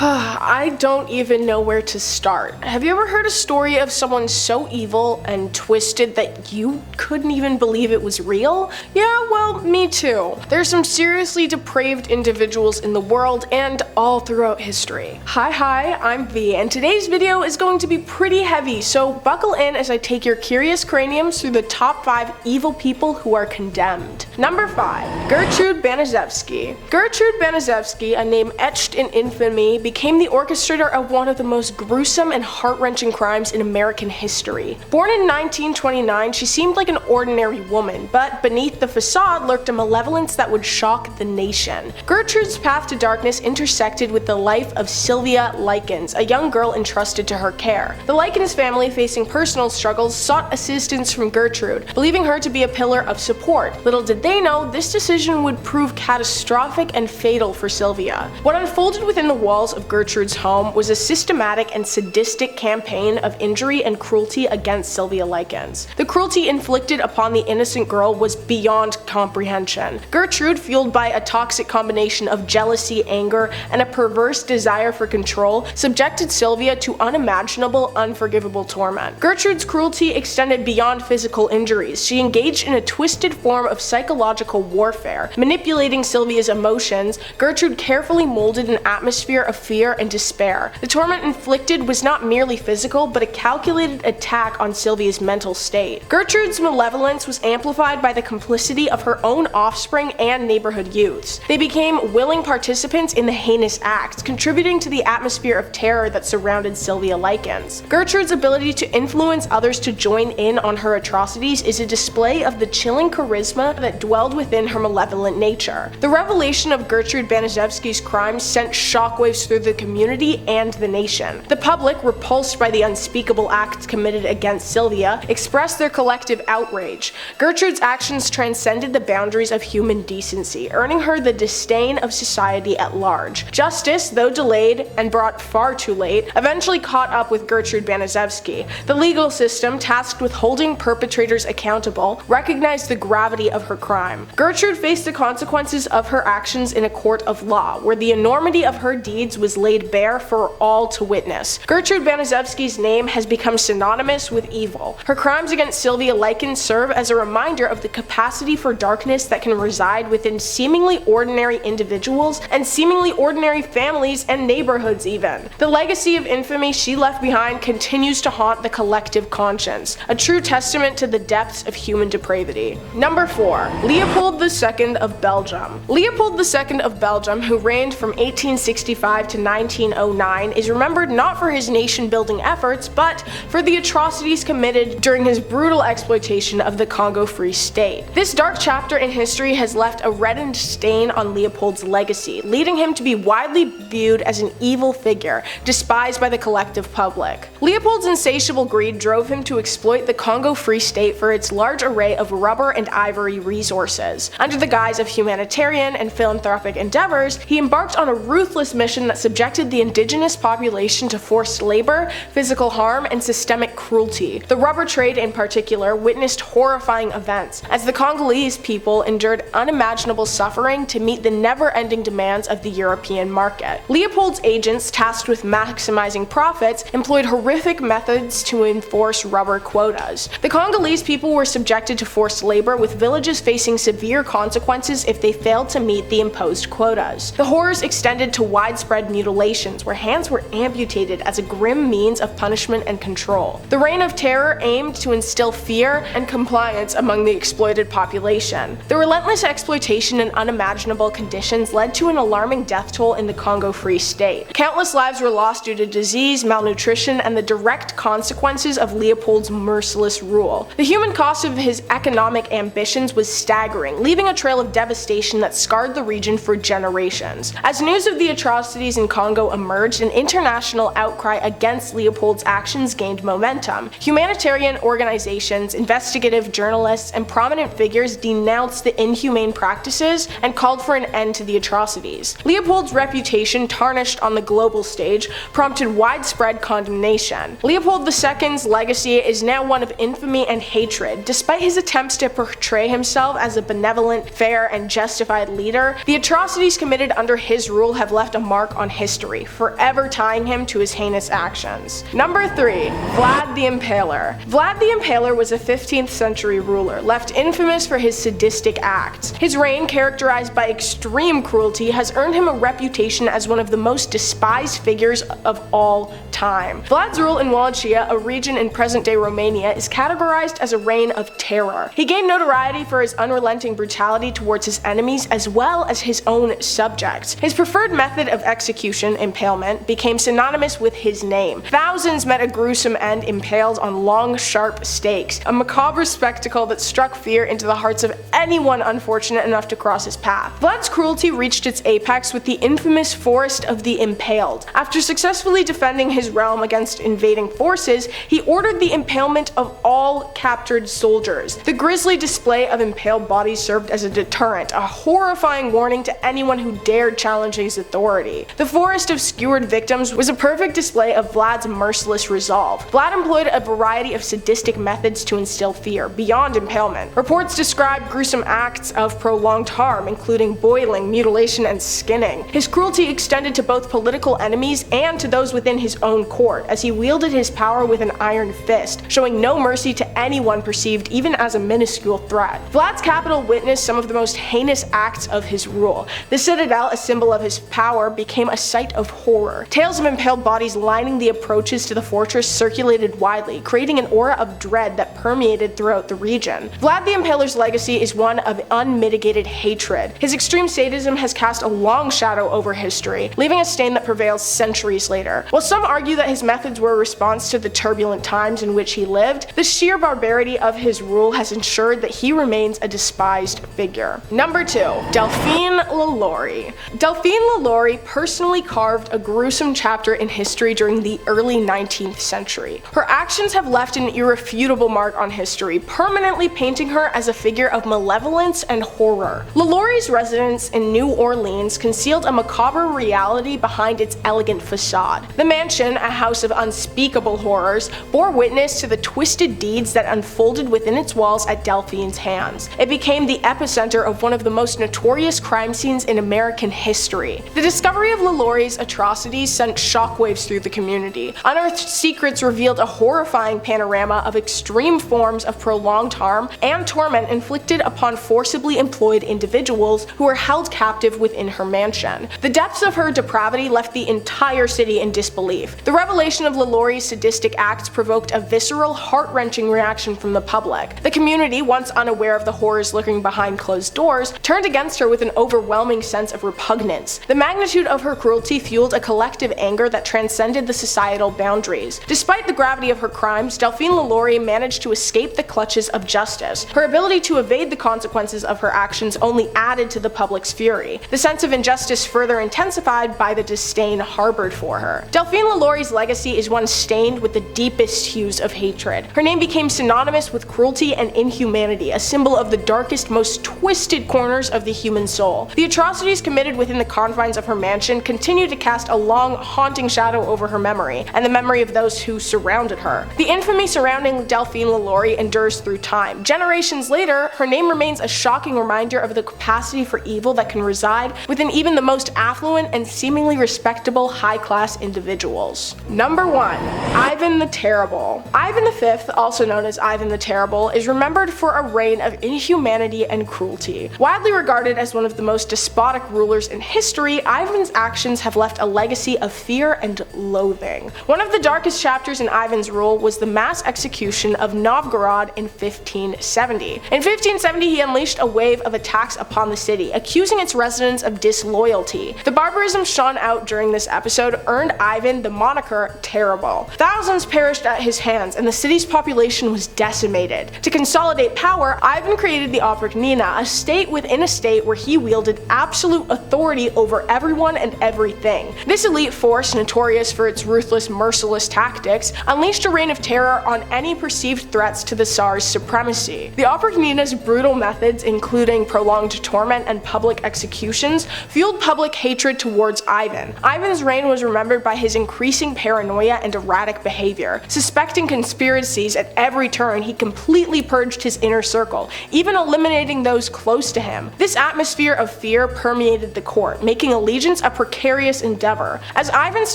I don't even know where to start. Have you ever heard a story of someone so evil and twisted that you couldn't even believe it was real? Yeah, well, me too. There's some seriously depraved individuals in the world and all throughout history. Hi, I'm V, and today's video is going to be pretty heavy, so buckle in as I take your curious craniums through the top 5 evil people who are condemned. Number 5. Gertrude Baniszewski. Gertrude Baniszewski, a name etched in infamy, became the orchestrator of one of the most gruesome and heart-wrenching crimes in American history. Born in 1929, she seemed like an ordinary woman, but beneath the facade lurked a malevolence that would shock the nation. Gertrude's path to darkness intersected with the life of Sylvia Likens, a young girl entrusted to her care. The Likens family, facing personal struggles, sought assistance from Gertrude, believing her to be a pillar of support. Little did they know, this decision would prove catastrophic and fatal for Sylvia. What unfolded within the walls of Gertrude's home was a systematic and sadistic campaign of injury and cruelty against Sylvia Likens. The cruelty inflicted upon the innocent girl was beyond comprehension. Gertrude, fueled by a toxic combination of jealousy, anger, and a perverse desire for control, subjected Sylvia to unimaginable, unforgivable torment. Gertrude's cruelty extended beyond physical injuries. She engaged in a twisted form of psychological warfare. Manipulating Sylvia's emotions, Gertrude carefully molded an atmosphere of fear and despair. The torment inflicted was not merely physical, but a calculated attack on Sylvia's mental state. Gertrude's malevolence was amplified by the complicity of her own offspring and neighborhood youths. They became willing participants in the heinous acts, contributing to the atmosphere of terror that surrounded Sylvia Likens. Gertrude's ability to influence others to join in on her atrocities is a display of the chilling charisma that dwelled within her malevolent nature. The revelation of Gertrude Baniszewski's crimes sent shockwaves through the community and the nation. The public, repulsed by the unspeakable acts committed against Sylvia, expressed their collective outrage. Gertrude's actions transcended the boundaries of human decency, earning her the disdain of society at large. Justice, though delayed and brought far too late, eventually caught up with Gertrude Baniszewski. The legal system, tasked with holding perpetrators accountable, recognized the gravity of her crime. Gertrude faced the consequences of her actions in a court of law, where the enormity of her deeds was laid bare for all to witness. Gertrude Baniszewski's name has become synonymous with evil. Her crimes against Sylvia Likens serve as a reminder of the capacity for darkness that can reside within seemingly ordinary individuals and seemingly ordinary families and neighborhoods even. The legacy of infamy she left behind continues to haunt the collective conscience, a true testament to the depths of human depravity. Number 4. Leopold II of Belgium. Leopold II of Belgium, who reigned from 1865 to 1909, is remembered not for his nation-building efforts, but for the atrocities committed during his brutal exploitation of the Congo Free State. This dark chapter in history has left a reddened stain on Leopold's legacy, leading him to be widely viewed as an evil figure, despised by the collective public. Leopold's insatiable greed drove him to exploit the Congo Free State for its large array of rubber and ivory resources. Under the guise of humanitarian and philanthropic endeavors, he embarked on a ruthless mission that subjected the indigenous population to forced labor, physical harm, and systemic cruelty. The rubber trade in particular witnessed horrifying events, as the Congolese people endured unimaginable suffering to meet the never-ending demands of the European market. Leopold's agents, tasked with maximizing profits, employed horrific methods to enforce rubber quotas. The Congolese people were subjected to forced labor, with villages facing severe consequences if they failed to meet the imposed quotas. The horrors extended to widespread mutilations, where hands were amputated as a grim means of punishment and control. The reign of terror aimed to instill fear and compliance among the exploited population. The relentless exploitation and unimaginable conditions led to an alarming death toll in the Congo Free State. Countless lives were lost due to disease, malnutrition, and the direct consequences of Leopold's merciless rule. The human cost of his economic ambitions was staggering, leaving a trail of devastation that scarred the region for generations. As news of the atrocities in Congo emerged, an international outcry against Leopold's actions gained momentum. Humanitarian organizations, investigative journalists, and prominent figures denounced the inhumane practices and called for an end to the atrocities. Leopold's reputation, tarnished on the global stage, prompted widespread condemnation. Leopold II's legacy is now one of infamy and hatred. Despite his attempts to portray himself as a benevolent, fair, and justified leader, the atrocities committed under his rule have left a mark on history, forever tying him to his heinous actions. Number 3. Vlad the Impaler. Vlad the Impaler was a 15th century ruler, left infamous for his sadistic acts. His reign, characterized by extreme cruelty, has earned him a reputation as one of the most despised figures of all time. Vlad's rule in Wallachia, a region in present-day Romania, is categorized as a reign of terror. He gained notoriety for his unrelenting brutality towards his enemies as well as his own subjects. His preferred method of execution, impalement, became synonymous with his name. Thousands met a gruesome end impaled on long, sharp stakes, a macabre spectacle that struck fear into the hearts of anyone unfortunate enough to cross his path. Vlad's cruelty reached its apex with the infamous Forest of the Impaled. After successfully defending his realm against invading forces, he ordered the impalement of all captured soldiers. The grisly display of impaled bodies served as a deterrent, a horrifying warning to anyone who dared challenge his authority. The forest of skewered victims was a perfect display of Vlad's merciless resolve. Vlad employed a variety of sadistic methods to instill fear, beyond impalement. Reports describe gruesome acts of prolonged harm, including boiling, mutilation, and skinning. His cruelty extended to both political enemies and to those within his own court, as he wielded his power with an iron fist, showing no mercy to anyone perceived even as a minuscule threat. Vlad's capital witnessed some of the most heinous acts of his rule. The citadel, a symbol of his power, became a sight of horror. Tales of impaled bodies lining the approaches to the fortress circulated widely, creating an aura of dread that permeated throughout the region. Vlad the Impaler's legacy is one of unmitigated hatred. His extreme sadism has cast a long shadow over history, leaving a stain that prevails centuries later. While some argue that his methods were a response to the turbulent times in which he lived, the sheer barbarity of his rule has ensured that he remains a despised figure. Number 2. Delphine LaLaurie. Delphine LaLaurie personally carved a gruesome chapter in history during the early 19th century. Her actions have left an irrefutable mark on history, permanently painting her as a figure of malevolence and horror. LaLaurie's residence in New Orleans concealed a macabre reality behind its elegant facade. The mansion, a house of unspeakable horrors, bore witness to the twisted deeds that unfolded within its walls at Delphine's hands. It became the epicenter of one of the most notorious crime scenes in American history. The discovery of LaLaurie's atrocities sent shockwaves through the community. Unearthed secrets revealed a horrifying panorama of extreme forms of prolonged harm and torment inflicted upon forcibly employed individuals who were held captive within her mansion. The depths of her depravity left the entire city in disbelief. The revelation of LaLaurie's sadistic acts provoked a visceral, heart-wrenching reaction from the public. The community, once unaware of the horrors lurking behind closed doors, turned against her with an overwhelming sense of repugnance. The magnitude of her cruelty fueled a collective anger that transcended the societal boundaries. Despite the gravity of her crimes, Delphine LaLaurie managed to escape the clutches of justice. Her ability to evade the consequences of her actions only added to the public's fury. The sense of injustice further intensified by the disdain harbored for her. Delphine LaLaurie's legacy is one stained with the deepest hues of hatred. Her name became synonymous with cruelty and inhumanity, a symbol of the darkest, most twisted corners of the human soul. The atrocities committed within the confines of her mansion continue to cast a long, haunting shadow over her memory, and the memory of those who surrounded her. The infamy surrounding Delphine LaLaurie endures through time. Generations later, her name remains a shocking reminder of the capacity for evil that can reside within even the most affluent and seemingly respectable high-class individuals. Number 1. Ivan the Terrible. Ivan V, also known as Ivan the Terrible, is remembered for a reign of inhumanity and cruelty. Widely regarded as one of the most despotic rulers in history, Ivan's actions have left a legacy of fear and loathing. One of the darkest chapters in Ivan's rule was the mass execution of Novgorod in 1570. In 1570, he unleashed a wave of attacks upon the city, accusing its residents of disloyalty. The barbarism shone out during this episode earned Ivan the moniker Terrible. Thousands perished at his hands, and the city's population was decimated. To consolidate power, Ivan created the Oprichnina, a state within a state where he wielded absolute authority over everyone and everything. This elite force, notorious for its ruthless, merciless tactics, unleashed a reign of terror on any perceived threats to the Tsar's supremacy. The Oprichnina's brutal methods, including prolonged torment and public executions, fueled public hatred towards Ivan. Ivan's reign was remembered by his increasing paranoia and erratic behavior. Suspecting conspiracies at every turn, he completely purged his inner circle, even eliminating those close to him. This atmosphere of fear permeated the court, making allegiance a precarious precarious endeavor. As Ivan's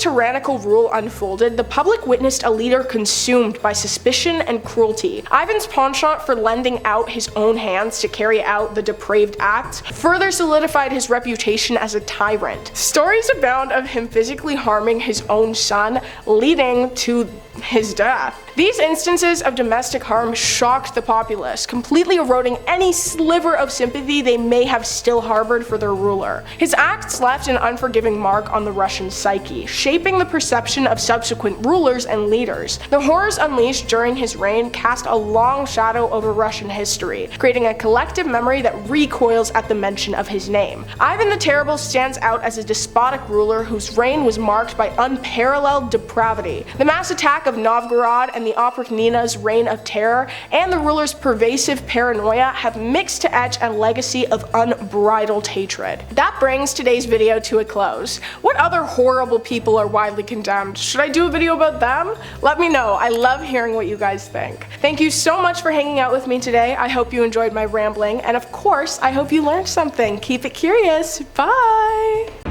tyrannical rule unfolded, the public witnessed a leader consumed by suspicion and cruelty. Ivan's penchant for lending out his own hands to carry out the depraved acts further solidified his reputation as a tyrant. Stories abound of him physically harming his own son, leading to his death. These instances of domestic harm shocked the populace, completely eroding any sliver of sympathy they may have still harbored for their ruler. His acts left an unforgiving mark on the Russian psyche, shaping the perception of subsequent rulers and leaders. The horrors unleashed during his reign cast a long shadow over Russian history, creating a collective memory that recoils at the mention of his name. Ivan the Terrible stands out as a despotic ruler whose reign was marked by unparalleled depravity. The mass attack of Novgorod and the Oprichnina's reign of terror and the ruler's pervasive paranoia have mixed to etch a legacy of unbridled hatred. That brings today's video to a close. What other horrible people are widely condemned? Should I do a video about them? Let me know. I love hearing what you guys think. Thank you so much for hanging out with me today. I hope you enjoyed my rambling, and of course, I hope you learned something. Keep it curious. Bye!